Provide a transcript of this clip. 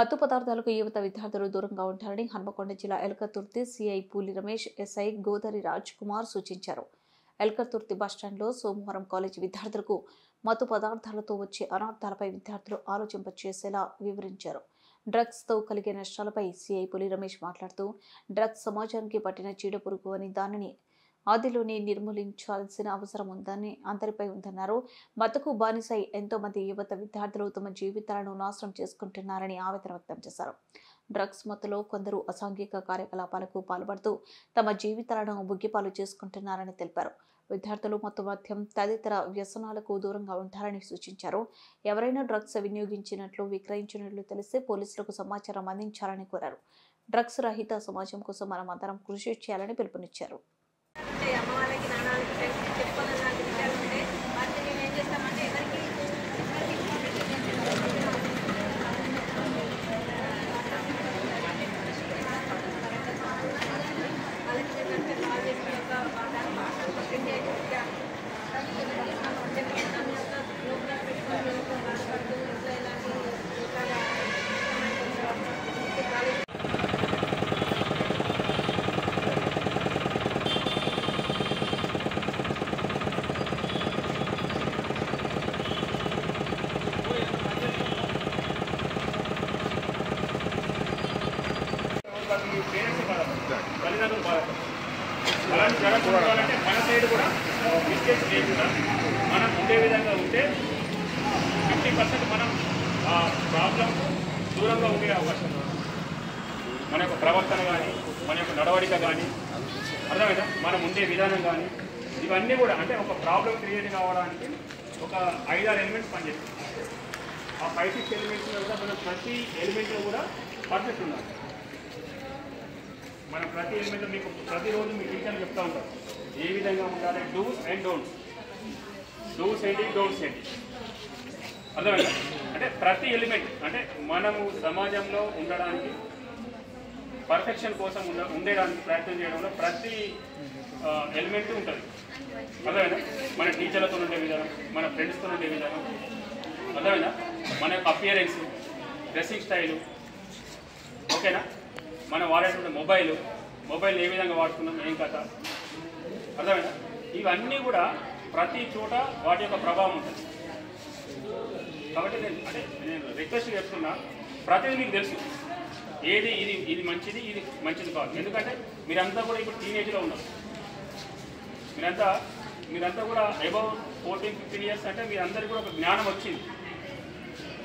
మత్తు పదార్థాలకు యువత విద్యార్థులు దూరంగా ఉంటారని హన్మకొండ జిల్లా ఎల్కతుర్తి సిఐ పూలి రమేష్, ఎస్ఐ గోదారి రాజ్ కుమార్ సూచించారు. ఎల్కతుర్తి బస్టాండ్లో సోమవారం కాలేజీ విద్యార్థులకు మత్తు పదార్థాలతో వచ్చే అనర్థాలపై విద్యార్థులు ఆలోచింపచేసేలా వివరించారు. డ్రగ్స్తో కలిగే నష్టాలపై సిఐ పూలి రమేష్ మాట్లాడుతూ, డ్రగ్స్ సమాజానికి పట్టిన చీడపురుగు అని దానిని ఆదిలోనే నిర్మూలించాల్సిన అవసరం అందరిపై ఉందన్నారు. మత్తుకు బానిసై ఎంతో మంది యువత విద్యార్థులు తమ జీవితాలను నాశనం చేసుకుంటున్నారని ఆవేదన వ్యక్తం చేశారు. డ్రగ్స్ మత్తులో కొందరు అసాంఘిక కార్యకలాపాలకు పాల్పడుతూ తమ జీవితాలను బుగ్గిపాలు చేసుకుంటున్నారని తెలిపారు. విద్యార్థులు మత్తు మద్యం తదితర వ్యసనాలకు దూరంగా ఉంటారని సూచించారు. ఎవరైనా డ్రగ్స్ వినియోగించినట్లు, విక్రయించినట్లు తెలిస్తే పోలీసులకు సమాచారం అందించాలని కోరారు. డ్రగ్స్ రహిత సమాజం కోసం మనమందరం కృషి చేయాలని పిలుపునిచ్చారు. అమ్మ వాళ్ళకి నాన్న వాళ్ళకి ఫ్రెండ్స్కి చెప్పుకొని అలాంటి విషయాలు ఉంటే వాటిని మేము ఏం చేస్తామంటే ఎవరికి వాళ్ళకి ఏంటంటే కాల్ చేసి లోపల పెట్టుకొని బాధపడుతూ ఇంట్లో ఎలాంటి తల్లిదండ్రులు బాధపడతారు. అలాంటి జరగకూడాలంటే మన సైడ్ కూడా మిస్టేక్స్ లేకుండా మనం ఉండే విధంగా ఉంటే 50% మనం ఆ ప్రాబ్లంకు దూరంగా ఉండే అవకాశం ఉంది. మన యొక్క ప్రవర్తన కానీ, మన యొక్క నడవడిక కానీ, అర్థమైందా, మనం ఉండే విధానం కానీ, ఇవన్నీ కూడా అంటే ఒక ప్రాబ్లం క్రియేట్ కావడానికి ఒక 5-6 ఎలిమెంట్స్ పనిచేస్తాయి. ఆ 5-6 ఎలిమెంట్స్ కూడా మనం ప్రతి ఎలిమెంట్లో కూడా పర్ఫెక్ట్ ఉండాలి. మనం ప్రతి ఎలిమెంట్ మీకు ప్రతిరోజు మీ టీచర్లు చెప్తూ ఉంటారు ఏ విధంగా ఉండాలి. డూస్ అండ్ డోంట్స్, డూస్ ఏంటి, డోంట్స్ ఏంటి, అర్థమైందా? అంటే ప్రతి ఎలిమెంట్ అంటే మనము సమాజంలో ఉండడానికి పర్ఫెక్షన్ కోసం ఉండడానికి ప్రయత్నం చేయడంలో ప్రతి ఎలిమెంట్ ఉంటుంది. అర్థమైందా? మన టీచర్లతో ఉండే విధానం, మన ఫ్రెండ్స్తో ఉండే విధానం, అర్థమైందా? మన యొక్క అపియరెన్స్, డ్రెస్సింగ్ స్టైలు, ఓకేనా? మనం వాడేటువంటి మొబైల్ ఏ విధంగా వాడుతున్నాం, ఏం కథ, అర్థమైనా? ఇవన్నీ కూడా ప్రతి చోట వాటి యొక్క ప్రభావం ఉంటుంది. కాబట్టి నేను రిక్వెస్ట్ చేస్తున్నా, ప్రతిదీ మీకు తెలుసు ఏది ఇది మంచిది, ఇది మంచిది కాదు. ఎందుకంటే మీరంతా కూడా ఇప్పుడు టీనేజ్లో ఉన్నారు. మీరంతా కూడా అబౌవ్ 14-15 ఇయర్స్ అంటే మీరందరికీ కూడా ఒక జ్ఞానం వచ్చింది.